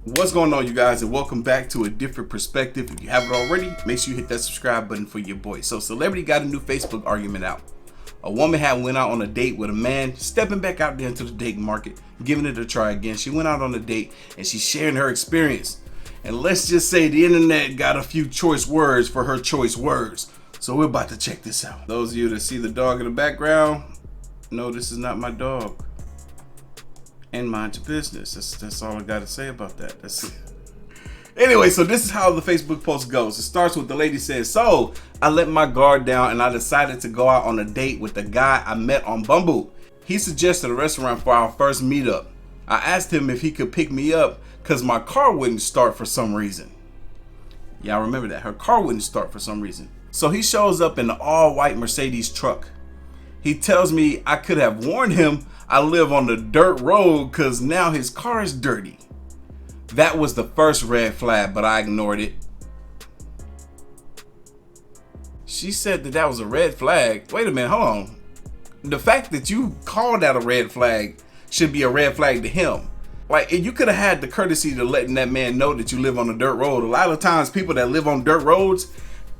What's going on, you guys, and welcome back to a different perspective. If you haven't already, make sure you hit that subscribe button for your boy. So celebrity got a new Facebook argument out. A woman had went out on a date with a man, stepping back out there into the dating market, giving it a try again. She went out on a date and she's sharing her experience. And let's just say the internet got a few choice words for her choice words. So we're about to check this out. Those of you that see the dog in the background, no, this is not my dog. And mind your business. That's all I gotta say about that. That's it. Anyway, so this is how the Facebook post goes. It starts with the lady says, "So I let my guard down and I decided to go out on a date with the guy I met on Bumble. He suggested a restaurant for our first meetup. I asked him if he could pick me up because my car wouldn't start for some reason." Yeah, I remember that. Her car wouldn't start for some reason. So he shows up in an all-white Mercedes truck. He tells me I could have warned him I live on the dirt road because now his car is dirty. That was the first red flag, but I ignored it. She said that was a red flag. Wait a minute, hold on. The fact that you called that a red flag should be a red flag to him. Like, you could have had the courtesy to letting that man know that you live on a dirt road. A lot of times people that live on dirt roads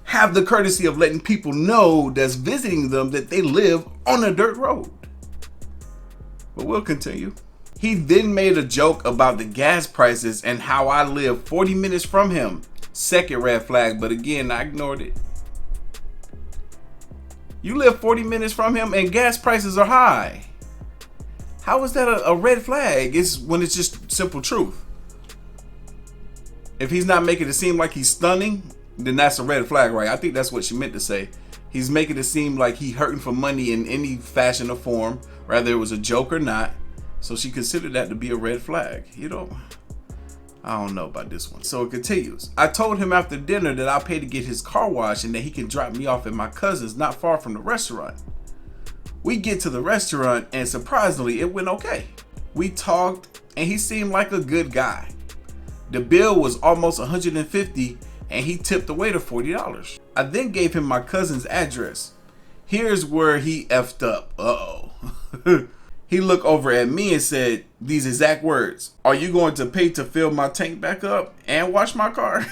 have the courtesy of letting people know that's visiting them that they live on a dirt road. But we'll continue. He then made a joke about the gas prices and how I live 40 minutes from him. Second red flag, but again, I ignored it. You live 40 minutes from him and gas prices are high. How is that a red flag? It's when it's just simple truth. If he's not making it seem like he's stunning, then that's a red flag, right? I think that's what she meant to say. He's making it seem like he hurting for money in any fashion or form, whether it was a joke or not. So she considered that to be a red flag. I don't know about this one. So it continues. I told him after dinner that I'll pay to get his car washed and that he can drop me off at my cousin's not far from the restaurant. We get to the restaurant and surprisingly, it went okay. We talked and he seemed like a good guy. The bill was almost $150 and he tipped the waiter $40. I then gave him my cousin's address. Here's where he effed up. Uh-oh. He looked over at me and said these exact words: "Are you going to pay to fill my tank back up and wash my car?"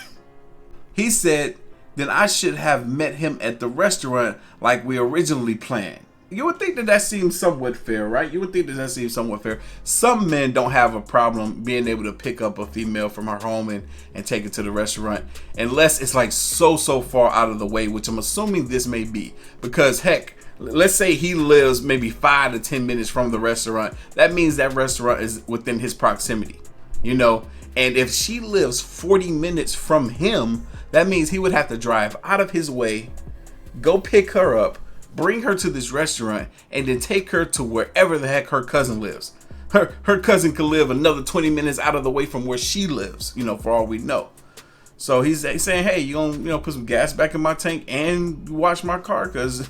He said, "Then I should have met him at the restaurant like we originally planned." You would think that seems somewhat fair, right? You would think that seems somewhat fair. Some men don't have a problem being able to pick up a female from her home and take her to the restaurant, unless it's like so far out of the way, which I'm assuming this may be. Because heck, let's say he lives maybe 5 to 10 minutes from the restaurant. That means that restaurant is within his proximity, And if she lives 40 minutes from him, that means he would have to drive out of his way, go pick her up, bring her to this restaurant, and then take her to wherever the heck her cousin lives. Her cousin could live another 20 minutes out of the way from where she lives, for all we know. So he's saying, "Hey, you gonna put some gas back in my tank and wash my car because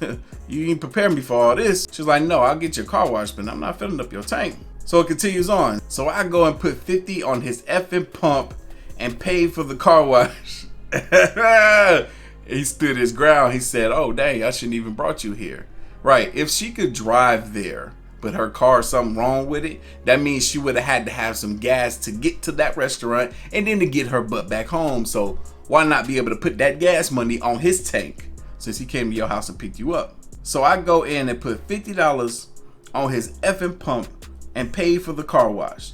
you didn't prepare me for all this." She's like, "No, I'll get your car washed, but I'm not filling up your tank." So it continues on. So I go and put 50 on his effing pump and paid for the car wash. He stood his ground. He said, "Oh, dang, I shouldn't even brought you here." Right. If she could drive there, but her car something wrong with it, that means she would have had to have some gas to get to that restaurant and then to get her butt back home. So why not be able to put that gas money on his tank since he came to your house and picked you up? So I go in and put $50 on his effing pump and paid for the car wash.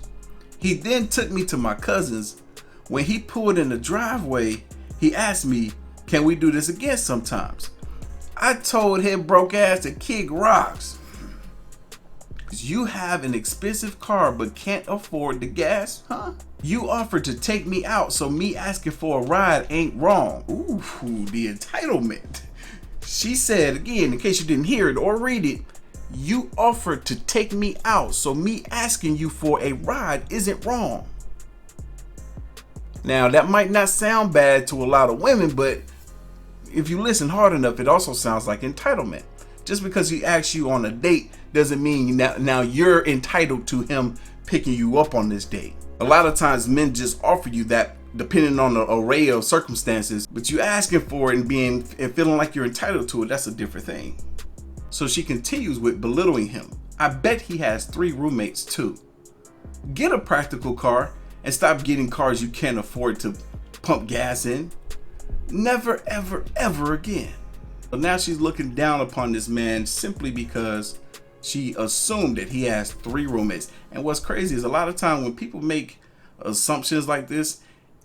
He then took me to my cousin's. When he pulled in the driveway, he asked me, "Can we do this again sometimes?" I told him broke ass to kick rocks. You have an expensive car but can't afford the gas, huh? You offered to take me out, so me asking for a ride ain't wrong. Ooh, the entitlement. She said, again, in case you didn't hear it or read it, you offered to take me out, so me asking you for a ride isn't wrong. Now, that might not sound bad to a lot of women, but if you listen hard enough, it also sounds like entitlement. Just because he asks you on a date doesn't mean now you're entitled to him picking you up on this date. A lot of times men just offer you that depending on the array of circumstances, but you asking for it and feeling like you're entitled to it, that's a different thing. So she continues with belittling him. I bet he has 3 roommates too. Get a practical car and stop getting cars you can't afford to pump gas in. Never, ever, ever again. But now she's looking down upon this man simply because she assumed that he has 3 roommates. And what's crazy is a lot of time when people make assumptions like this,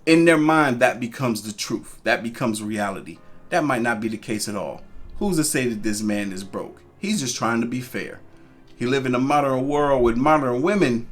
in their mind, that becomes the truth. That becomes reality. That might not be the case at all. Who's to say that this man is broke? He's just trying to be fair. He live in a modern world with modern women,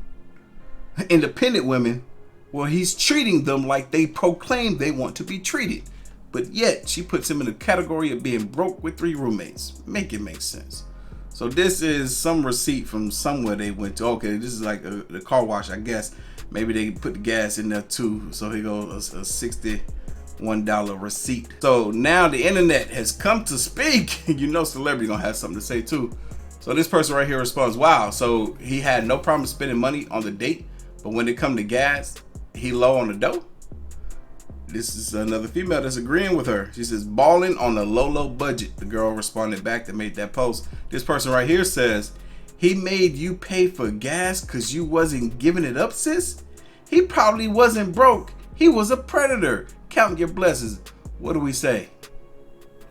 independent women. Well, he's treating them like they proclaim they want to be treated. But yet, she puts him in the category of being broke with 3 roommates. Make it make sense. So this is some receipt from somewhere they went to. Okay, this is like the car wash, I guess. Maybe they put the gas in there too. So here goes a $61 receipt. So now the internet has come to speak. You know celebrity gonna have something to say too. So this person right here responds, wow, so he had no problem spending money on the date, but when it come to gas, he low on the dough? This is another female that's agreeing with her. She says, balling on a low budget. The girl responded back that made that post. This person right here says, he made you pay for gas because you wasn't giving it up, sis? He probably wasn't broke. He was a predator. Count your blessings. What do we say?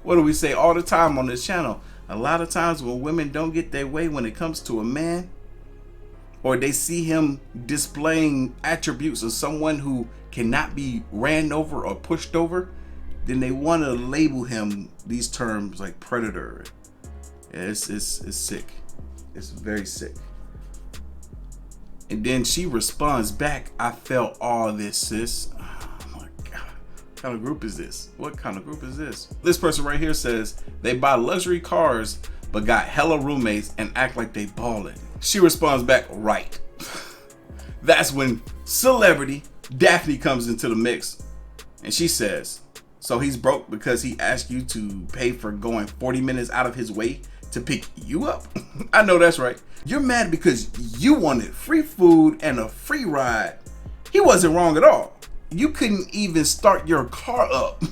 What do we say all the time on this channel? A lot of times when women don't get their way when it comes to a man, or they see him displaying attributes of someone who cannot be ran over or pushed over, then they want to label him these terms like predator. Yeah, it's sick. It's very sick. And then she responds back, I felt all this, sis. Oh my God. What kind of group is this? What kind of group is this? This person right here says they buy luxury cars but got hella roommates and act like they ballin'. She responds back, right. That's when celebrity Daphne comes into the mix and she says, so he's broke because he asked you to pay for going 40 minutes out of his way to pick you up? I know that's right. You're mad because you wanted free food and a free ride. He wasn't wrong at all. You couldn't even start your car up.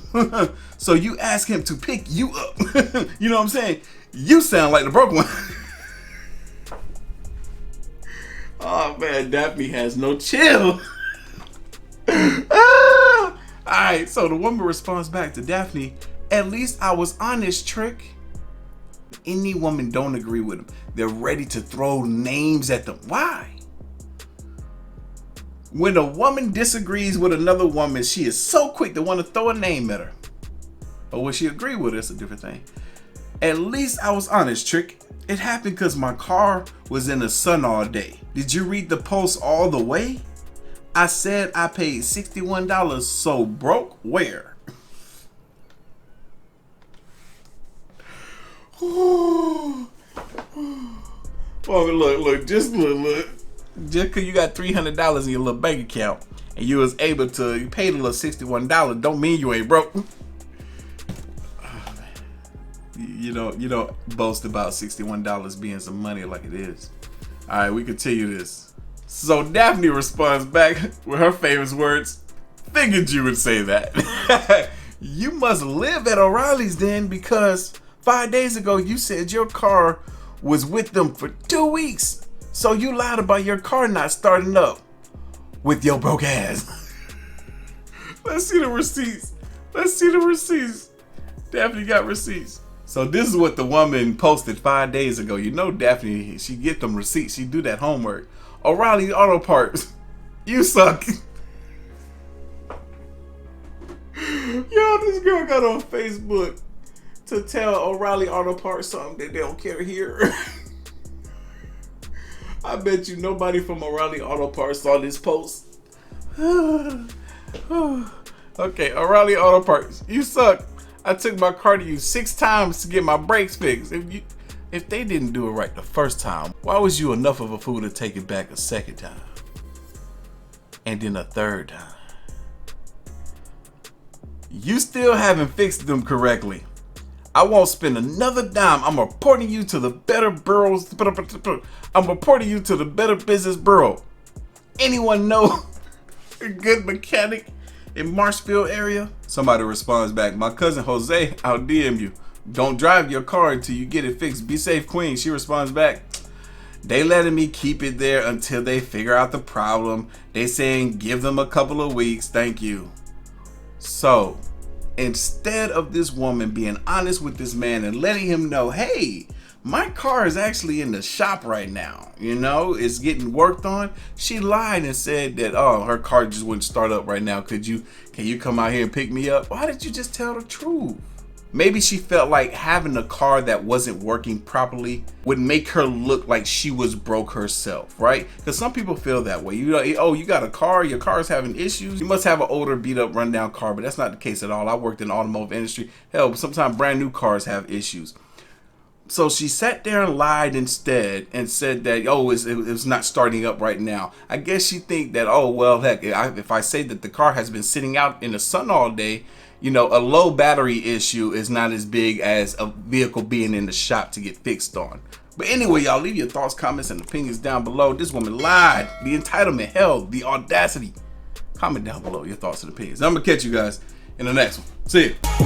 So you ask him to pick you up. You know what I'm saying? You sound like the broke one. Oh man, Daphne has no chill. Alright, so the woman responds back to Daphne, at least I was honest, Trick. Any woman don't agree with him, they're ready to throw names at them. Why? When a woman disagrees with another woman, she is so quick to want to throw a name at her. But when she agree with her, it's a different thing. At least I was honest, Trick. It happened because my car was in the sun all day. Did you read the post all the way? I said I paid $61, so broke where? Well, look, just look. Just because you got $300 in your little bank account and you was able to, you paid a little $61, don't mean you ain't broke. You don't boast about $61 being some money like it is. All right, we continue this. So Daphne responds back with her famous words. Figured you would say that. You must live at O'Reilly's then, because 5 days ago you said your car was with them for 2 weeks. So you lied about your car not starting up with your broke ass. Let's see the receipts. Let's see the receipts. Daphne got receipts. So this is what the woman posted 5 days ago. You know Daphne, she get them receipts. She do that homework. O'Reilly Auto Parts, you suck. Yo, this girl got on Facebook to tell O'Reilly Auto Parts something that they don't care here. I bet you nobody from O'Reilly Auto Parts saw this post. Okay, O'Reilly Auto Parts, you suck. I took my car to you 6 times to get my brakes fixed. If they didn't do it right the first time, why was you enough of a fool to take it back a second time? And then a third time? You still haven't fixed them correctly. I won't spend another dime. I'm reporting you to the Better Bureaus. I'm reporting you to the Better Business Bureau. Anyone know a good mechanic in Marshfield area? Somebody responds back, my cousin Jose, I'll DM you. Don't drive your car until you get it fixed. Be safe, Queen. She responds back, They letting me keep it there until they figure out the problem. They saying give them a couple of weeks. Thank you. So instead of this woman being honest with this man and letting him know, hey, my car is actually in the shop right now, you know, it's getting worked on, she lied and said that, oh, her car just wouldn't start up right now. Can you come out here and pick me up? Why did you just tell the truth? Maybe she felt like having a car that wasn't working properly would make her look like she was broke herself, right? Because some people feel that way. You know, oh, you got a car, your car is having issues. You must have an older, beat up, rundown car, but that's not the case at all. I worked in the automotive industry. Hell, sometimes brand new cars have issues. So she sat there and lied instead and said that, oh, it's not starting up right now. I guess she think that, oh, well, heck, if I say that the car has been sitting out in the sun all day, you know, a low battery issue is not as big as a vehicle being in the shop to get fixed on. But anyway, y'all, leave your thoughts, comments, and opinions down below. This woman lied. The entitlement, hell, the audacity. Comment down below your thoughts and opinions. I'm going to catch you guys in the next one. See ya.